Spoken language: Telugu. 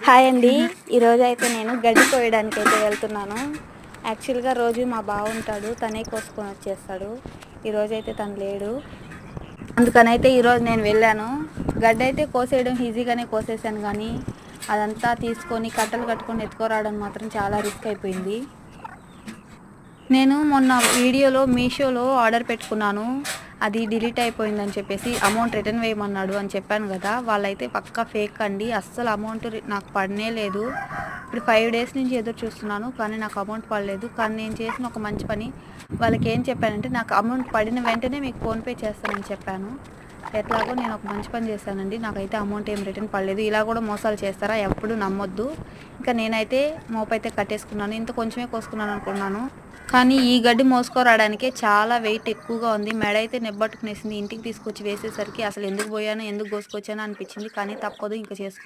హాయ్ అండి. ఈరోజు అయితే నేను గడ్డి కోయడానికి అయితే వెళ్తున్నాను. యాక్చువల్గా రోజు మా బావ ఉంటాడు, తనే కోసుకొని వచ్చేస్తాడు. ఈరోజు అయితే తను లేడు, అందుకనైతే ఈరోజు నేను వెళ్ళాను. గడ్డి అయితే కోసేయడం ఈజీగానే కోసేసాను, కానీ అదంతా తీసుకొని కట్టలు కట్టుకొని ఎత్తుకోరావడం మాత్రం చాలా రిస్క్ అయిపోయింది. నేను మొన్న వీడియోలో మీషోలో ఆర్డర్ పెట్టుకున్నాను, అది డిలీట్ అయిపోయిందని చెప్పేసి అమౌంట్ రిటర్న్ వేయమన్నాడు అని చెప్పాను కదా. వాళ్ళైతే పక్కా ఫేక్ అండి, అస్సలు అమౌంట్ నాకు పడనే లేదు. ఇప్పుడు 5 డేస్ నుంచి ఎదురు చూస్తున్నాను, కానీ నాకు అమౌంట్ పడలేదు. కానీ నేను చేసిన ఒక మంచి పని, వాళ్ళకి ఏం చెప్పానంటే నాకు అమౌంట్ పడిన వెంటనే మీకు ఫోన్పే చేస్తానని చెప్పాను. ఎట్లాగో నేను ఒక మంచి పని చేశానండి, నాకైతే అమౌంట్ ఏం రిటర్న్ పడలేదు. ఇలా కూడా మోసాలు చేస్తారా? ఎప్పుడు నమ్మొద్దు. ఇంకా నేనైతే మోపైతే కట్టేసుకున్నాను. ఇంత కొంచెమే కోసుకున్నాను అనుకున్నాను, కానీ ఈ గడ్డి మోసుకోరాడానికే చాలా వెయిట్ ఎక్కువగా ఉంది. మెడ అయితే నెబ్బట్టుకునేసింది. ఇంటికి తీసుకొచ్చి వేసేసరికి అసలు ఎందుకు పోయానో, ఎందుకు కోసుకొచ్చానో అనిపించింది. కానీ తప్పదు, ఇంకా